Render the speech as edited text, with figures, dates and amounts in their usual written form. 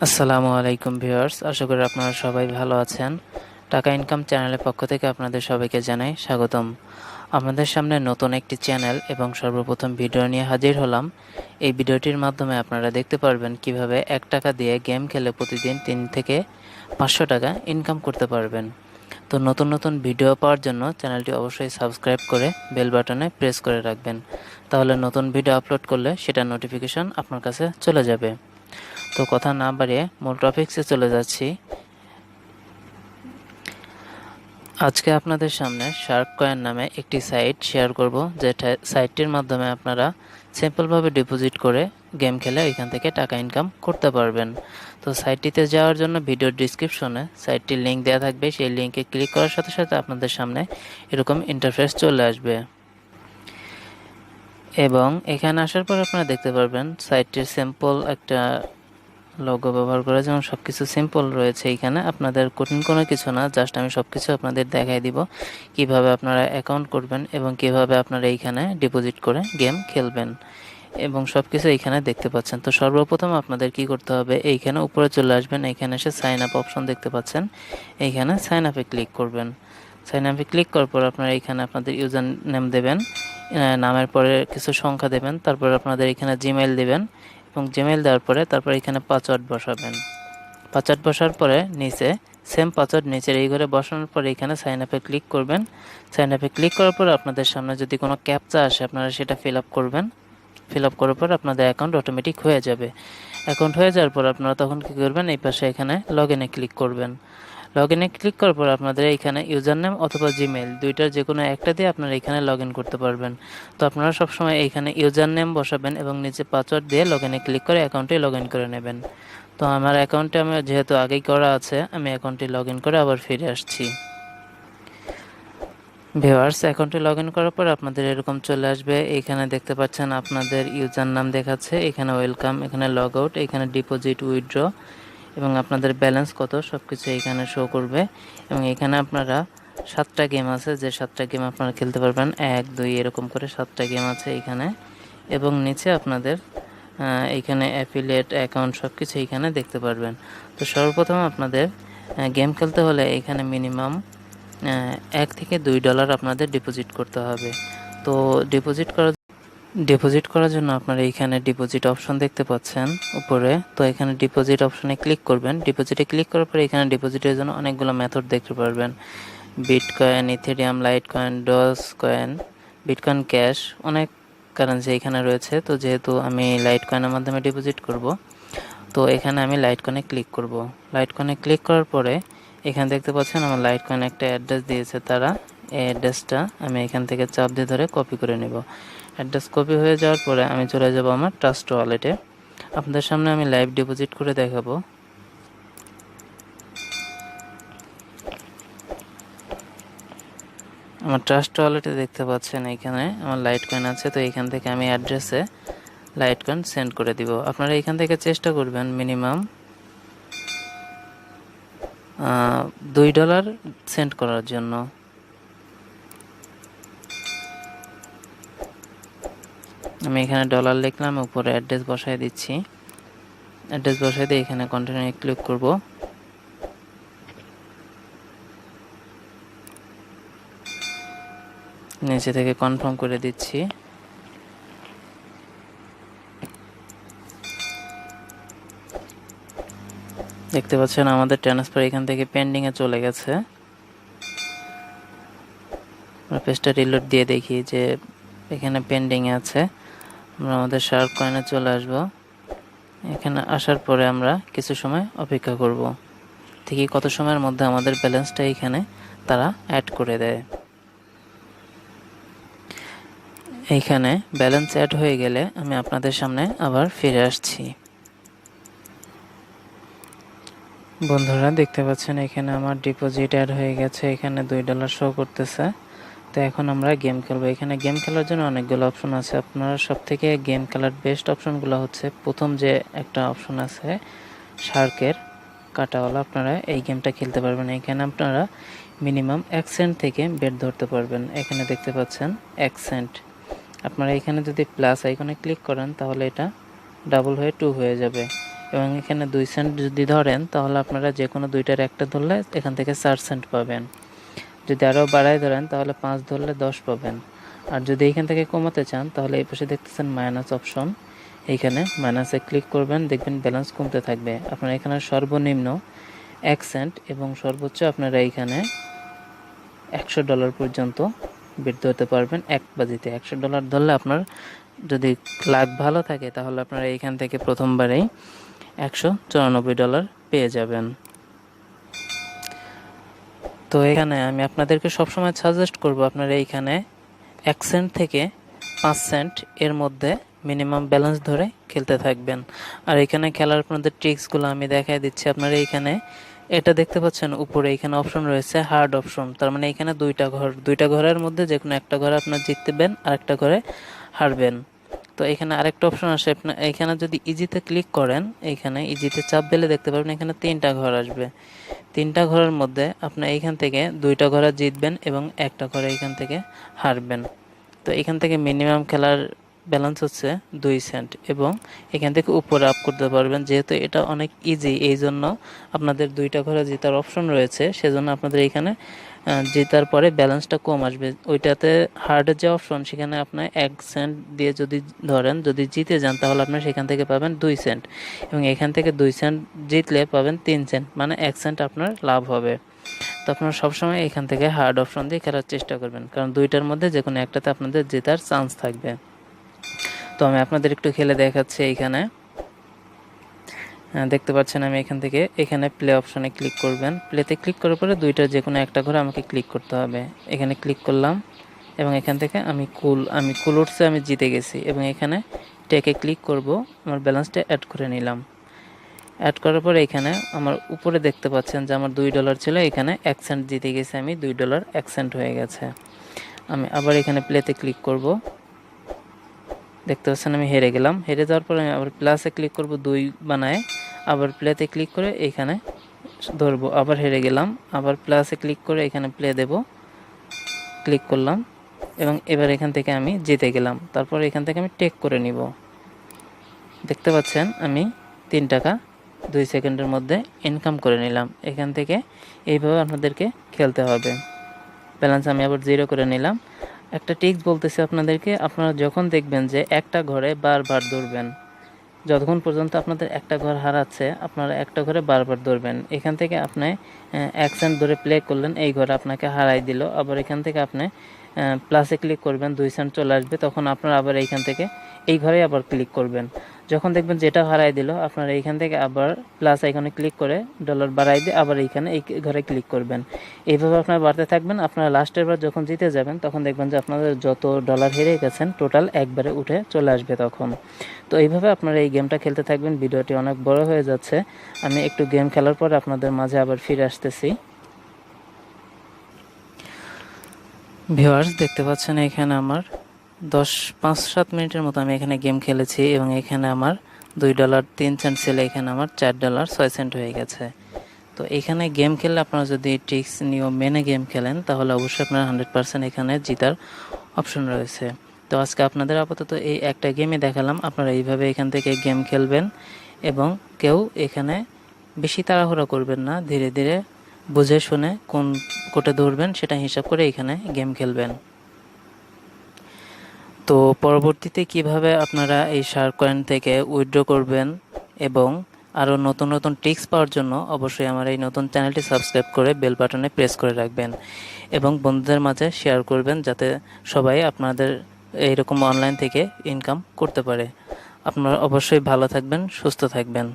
আসসালামু আলাইকুম ভিউয়ার্স, আশা করি আপনারা সবাই ভালো আছেন। টাকা ইনকাম চ্যানেলের পক্ষ থেকে আপনাদের সবাইকে জানাই স্বাগতম। আপনাদের সামনে নতুন একটি চ্যানেল এবং সর্বপ্রথম ভিডিও নিয়ে হাজির হলাম। এই ভিডিওটির মাধ্যমে আপনারা দেখতে পারবেন কিভাবে 1 টাকা দিয়ে গেম খেলে প্রতিদিন 3 থেকে 500 টাকা ইনকাম করতে পারবেন। তো নতুন নতুন ভিডিও পাওয়ার জন্য চ্যানেলটি অবশ্যই সাবস্ক্রাইব করে বেল বাটনে প্রেস করে রাখবেন, তাহলে নতুন ভিডিও আপলোড করলে সেটা নোটিফিকেশন আপনার কাছে চলে যাবে। তো কথা না বাড়িয়ে মূল টপিকসে চলে যাচ্ছি। আজকে আপনাদের সামনে শার্ককয়েন নামে একটি সাইট শেয়ার করব, যে সাইটটির মাধ্যমে আপনারা সিম্পলভাবে ডিপোজিট করে গেম খেলে এখান থেকে টাকা ইনকাম করতে পারবেন। তো সাইটটিতে যাওয়ার জন্য ভিডিওর ডিসক্রিপশনে সাইটটির লিঙ্ক দেওয়া থাকবে। সেই লিঙ্কে ক্লিক করার সাথে সাথে আপনাদের সামনে এরকম ইন্টারফেস চলে আসবে এবং এখানে আসার পর আপনারা দেখতে পারবেন সাইটটির সিম্পল একটা লোগো ব্যবহার করে, যেমন সব কিছু সিম্পল রয়েছে। এখানে আপনাদের কঠিন কোনো কিছু না, জাস্ট আমি সব কিছু আপনাদের দেখাই দিব কিভাবে আপনারা অ্যাকাউন্ট করবেন এবং কিভাবে আপনারা এইখানে ডিপোজিট করে গেম খেলবেন, এবং সব কিছু এইখানে দেখতে পাচ্ছেন। তো সর্বপ্রথম আপনাদের কি করতে হবে, এইখানে উপরে চলে আসবেন, এইখানে এসে সাইন আপ অপশন দেখতে পাচ্ছেন, এইখানে সাইন আপে ক্লিক করবেন। সাইন আপে ক্লিক করার পর আপনারা এইখানে আপনাদের ইউজার নেম দেবেন, নামের পরে কিছু সংখ্যা দেবেন, তারপর আপনাদের এখানে জিমেইল দেবেন এবং জিমেইল দেওয়ার পরে তারপর এখানে পাসওয়ার্ড বসাবেন। পাসওয়ার্ড বসার পরে নিচে সেম পাসওয়ার্ড নিচের এই ঘরে বসানোর পরে এখানে সাইন আপে ক্লিক করবেন। সাইন আপে ক্লিক করার পর আপনাদের সামনে যদি কোনো ক্যাপচা আসে আপনারা সেটা ফিল আপ করবেন। ফিল আপ করার পর আপনাদের অ্যাকাউন্ট অটোমেটিক হয়ে যাবে। অ্যাকাউন্ট হয়ে যাওয়ার পর আপনারা তখন কী করবেন, এই পাশে এখানে লগ ইনে ক্লিক করবেন। লগ ইনে ক্লিক করার পর আপনাদের এইখানে ইউজার নেম অথবা জিমেইল দুইটার যে কোনো একটা দিয়ে আপনারা এখানে লগ ইন করতে পারবেন। তো আপনারা সবসময় এইখানে ইউজার নেম বসাবেন এবং নিচে পাসওয়ার্ড দিয়ে লগ ইনে ক্লিক করে অ্যাকাউন্টে লগ ইন করে নেবেন। তো আমার অ্যাকাউন্টে আমি যেহেতু আগেই করা আছে, আমি অ্যাকাউন্টে লগ ইন করে আবার ফিরে আসছি। ভিউয়ার্স, অ্যাকাউন্টে লগ ইন করার পর আপনাদের এরকম চলে আসবে। এখানে দেখতে পাচ্ছেন আপনাদের ইউজার নাম দেখাচ্ছে, এখানে ওয়েলকাম, এখানে লগ আউট, এখানে ডিপোজিট, উইথড্র এবং আপনাদের ব্যালেন্স কত সব কিছু এখানে শো করবে। এবং এখানে আপনারা 7টা গেম আছে, যে 7টা গেম আপনারা খেলতে পারবেন, 1 2 এরকম করে 7টা গেম আছে এখানে। এবং নিচে আপনাদের এইখানে অ্যাফিলিয়েট অ্যাকাউন্ট সব কিছু এইখানে দেখতে পারবেন। তো সর্বপ্রথম আপনাদের গেম খেলতে হলে এখানে মিনিমাম $1 থেকে $2 আপনাদের ডিপোজিট করতে হবে। তো ডিপোজিট করার জন্য আপনারা এইখানে ডিপোজিট অপশন দেখতে পাচ্ছেন উপরে। তো এখানে ডিপোজিট অপশনে ক্লিক করবেন। ডিপোজিটে ক্লিক করার পরে এখানে ডিপোজিটের জন্য অনেকগুলো মেথড দেখতে পারবেন, Bitcoin, Ethereum, Litecoin, Dogecoin, Bitcoin Cash, অনেক কারেন্সি এখানে রয়েছে। তো যেহেতু আমি লাইট কয়েনের মাধ্যমে ডিপোজিট করব, তো এখানে আমি লাইট কয়েনে ক্লিক করব। লাইট কয়েনে ক্লিক করার পরে এখানে দেখতে পাচ্ছেন আমার লাইট কয়েন একটা অ্যাড্রেস দিয়েছে তারা। এই অ্যাড্রেসটা আমি এখান থেকে চাপ দিয়ে ধরে কপি করে নেব। অ্যাড্রেস কপি হয়ে যাওয়ার পরে আমি চলে যাব আমার ট্রাস্ট ওয়ালেটে। আপনাদের সামনে আমি লাইভ ডিপোজিট করে দেখাবো। আমার ট্রাস্ট ওয়ালেটে দেখতে পাচ্ছেন এখানে আমার লাইট কয়েন আছে। তো এখান থেকে আমি অ্যাড্রেসে লাইট কয়েন সেন্ড করে দিব। আপনারা এখান থেকে চেষ্টা করবেন মিনিমাম $2 সেন্ড করার জন্য। আমি এখানে ডলার লিখলাম, উপরে অ্যাড্রেস বসাই দিচ্ছি। অ্যাড্রেস বসাই দিয়ে এখানে কন্টিনিউ ক্লিক করব। নিচে থেকে কনফার্ম করে দিচ্ছি। দেখতে পাচ্ছেন আমাদের ট্রান্সফার এখান থেকে পেন্ডিংয়ে চলে গেছে। আমরা পেজটা রিলোড দিয়ে দেখি যে এখানে পেন্ডিংয়ে আছে। আমরা আমাদের শার্ক কয়েনে চলে আসব। এখানে আসার পরে আমরা কিছু সময় অপেক্ষা করব, ঠিকই কত সময়ের মধ্যে আমাদের ব্যালেন্সটা এখানে তারা অ্যাড করে দেয়। এইখানে ব্যালেন্স অ্যাড হয়ে গেলে আমি আপনাদের সামনে আবার ফিরে আসছি। বন্ধুরা দেখতে পাচ্ছেন এখানে আমার ডিপোজিট অ্যাড হয়ে গেছে, এখানে $2 শো করতেছে। তো এখন আমরা গেম খেলবো। এখানে গেম খেলার জন্য অনেকগুলো অপশন আছে। আপনারা সব থেকে গেম খেলার বেস্ট অপশনগুলো হচ্ছে প্রথম যে একটা অপশন আছে শার্কের কাটাওয়ালা, আপনারা এই গেমটা খেলতে পারবেন। এখানে আপনারা মিনিমাম 1 সেন্ট থেকে বেট ধরতে পারবেন। এখানে দেখতে পাচ্ছেন 1 সেন্ট। আপনারা এখানে যদি প্লাস আইকনে ক্লিক করেন তাহলে এটা ডাবল হয়ে 2 হয়ে যাবে। এবং এখানে 2 সেন্ট যদি ধরেন তাহলে আপনারা যে কোনো দুইটার একটা ধরলে এখান থেকে 4 সেন্ট পাবেন। যদি আরও বাড়ায় ধরেন তাহলে 5 ধরলে 10 পাবেন। আর যদি এইখান থেকে কমাতে চান তাহলে এই পাশে দেখতেছেন মাইনাস অপশন, এইখানে মাইনাসে ক্লিক করবেন, দেখবেন ব্যালেন্স কমতে থাকবে। আপনারা এখানে সর্বনিম্ন 1 সেন্ট এবং সর্বোচ্চ আপনারা এইখানে $100 পর্যন্ত বের ধরতে পারবেন এক বাজিতে। $100 ধরলে আপনার যদি লাক ভালো থাকে তাহলে আপনারা এইখান থেকে প্রথমবারেই $194 পেয়ে যাবেন। তো এখানে আমি আপনাদেরকে সবসময় সাজেস্ট করব আপনারা এইখানে 1 সেন্ট থেকে 5 সেন্ট এর মধ্যে মিনিমাম ব্যালেন্স ধরে খেলতে থাকবেন। আর এখানে খেলার আপনাদের ট্রিক্সগুলো আমি দেখাই দিচ্ছি। আপনারা এইখানে এটা দেখতে পাচ্ছেন উপরে এখানে অপশন রয়েছে হার্ড অপশন, তার মানে এখানে দুইটা ঘরের মধ্যে যে কোনো একটা ঘরে আপনার জিতবেন আর একটা ঘরে হারবেন। তো এখানে আরেকটা অপশন আসে, আপনার এখানে যদি ইজিতে ক্লিক করেন, এইখানে ইজিতে চাপ দিলে দেখতে পাবেন এখানে 3টা ঘর আসবে। 3টা ঘরের মধ্যে আপনার এইখান থেকে 2টা ঘরে জিতবেন এবং একটা ঘরে এইখান থেকে হারবেন। তো এখান থেকে মিনিমাম খেলার ব্যালেন্স হচ্ছে 2 সেন্ট এবং এখান থেকে উপরে আপ করতে পারবেন। যেহেতু এটা অনেক ইজি, এই জন্য আপনাদের 2টা ঘরে জেতার অপশন রয়েছে, সেজন্য আপনাদের এইখানে জেতার পরে ব্যালেন্সটা কম আসবে। ওইটাতে হার্ডের যে অপশন সেখানে আপনার 1 সেন্ট দিয়ে যদি ধরেন, যদি জিতে যান তাহলে আপনার সেখান থেকে পাবেন 2 সেন্ট এবং এখান থেকে 2 সেন্ট জিতলে পাবেন 3 সেন্ট, মানে 1 সেন্ট আপনার লাভ হবে। তো আপনারা সবসময় এখান থেকে হার্ড অপশন দিয়ে খেলার চেষ্টা করবেন, কারণ দুইটার মধ্যে যে কোনো একটাতে আপনাদের জেতার চান্স থাকবে। তো আমি আপনাদের একটু খেলে দেখাচ্ছি। এইখানে দেখতে পাচ্ছেন আমি এখানে প্লে অপশনে ক্লিক করবেন। প্লেতে ক্লিক করার পরে দুইটার যে কোনো একটা ঘরে আমাকে ক্লিক করতে হবে। এখানে ক্লিক করলাম এবং এখান থেকে আমি কুল উঠছে, আমি জিতে গেছি এবং এখানে টেকে ক্লিক করব, আমার ব্যালেন্সটা অ্যাড করে নিলাম। অ্যাড করার পরে এখানে আমার উপরে দেখতে পাচ্ছেন যে আমার $2 ছিল, এখানে 1 সেন্ট জিতে গেছে, আমি $2 1 সেন্ট হয়ে গেছে। আমি আবার এখানে প্লেতে ক্লিক করব, দেখতে পাচ্ছেন আমি হেরে গেলাম। হেরে যাওয়ার পরে আমি আবার প্লাসে ক্লিক করব, 2 বানায় আবার প্লেতে ক্লিক করে এখানে ধরবো, আবার হেরে গেলাম, আবার প্লাসে ক্লিক করে এখানে প্লে দেব, ক্লিক করলাম এবং এবার এখান থেকে আমি জিতে গেলাম। তারপর এখান থেকে আমি টেক করে নিব। দেখতে পাচ্ছেন আমি 3 টাকা 2 সেকেন্ডের মধ্যে ইনকাম করে নিলাম। এখান থেকে এইভাবে আপনাদেরকে খেলতে হবে। ব্যালেন্স আমি আবার 0 করে নিলাম। একটা টিপস বলতেছি আপনাদেরকে, আপনারা যখন দেখবেন যে একটা ঘরে বারবার দৌড়বেন, যতক্ষণ পর্যন্ত আপনাদের একটা ঘর হারাচ্ছে আপনারা একটা ঘরে বারবার দৌড়বেন। এখান থেকে আপনি 1 সেন্ট ধরে প্লে করলেন, এই ঘরে আপনাকে হারাই দিল, আবার এখান থেকে আপনি প্লাসে ক্লিক করবেন, 2 সেন্ট চলে আসবে, তখন আপনারা আবার এইখান থেকে এই ঘরে আবার ক্লিক করবেন। যখন দেখবেন যেটা হারাই দিল আপনারা এইখান থেকে আবার প্লাস আইকনে ক্লিক করে ডলার বাড়াই দিয়ে আবার এইখানে এই ঘরে ক্লিক করবেন। এইভাবে আপনারা বাড়তে থাকবেন। আপনারা লাস্টের বার যখন জিতে যাবেন তখন দেখবেন যে আপনাদের যত ডলার হেরে গেছেন টোটাল একবারে উঠে চলে আসবে তখন। তো এইভাবে আপনারা এই গেমটা খেলতে থাকবেন। ভিডিওটি অনেক বড় হয়ে যাচ্ছে, আমি একটু গেম খেলার পর আপনাদের মাঝে আবার ফিরে আসতেছি। ভিউয়ার্স দেখতে পাচ্ছেন এখানে আমার 5-7 মিনিটের মতো আমি এখানে গেম খেলেছি এবং এখানে আমার $2 3 সেন্ট ছিল, এখানে আমার $4 6 সেন্ট হয়ে গেছে। তো এখানে গেম খেললে আপনারা যদি ট্রিক্স নিয়ম মেনে গেম খেলেন তাহলে অবশ্যই আপনারা 100% এখানে জেতার অপশন রয়েছে। তো আজকে আপনাদের আপাতত এই একটা গেমই দেখালাম, আপনারা এইভাবে এখান থেকে গেম খেলবেন এবং কেউ এখানে বেশি তাড়াহুড়ো করবেন না, ধীরে ধীরে বুঝে শুনে কোন কোটে ধরবেন সেটা হিসাব করে এখানে গেম খেলবেন। তো পরবর্তীতে কিভাবে আপনারা এই শার্ককয়েন থেকে উইথড্র করবেন এবং আরও নতুন নতুন টিপস পাওয়ার জন্য অবশ্যই আমার এই নতুন চ্যানেলটি সাবস্ক্রাইব করে বেল বাটনে প্রেস করে রাখবেন এবং বন্ধুদের মাঝে শেয়ার করবেন যাতে সবাই আপনাদের এইরকম অনলাইন থেকে ইনকাম করতে পারে। আপনারা অবশ্যই ভালো থাকবেন, সুস্থ থাকবেন।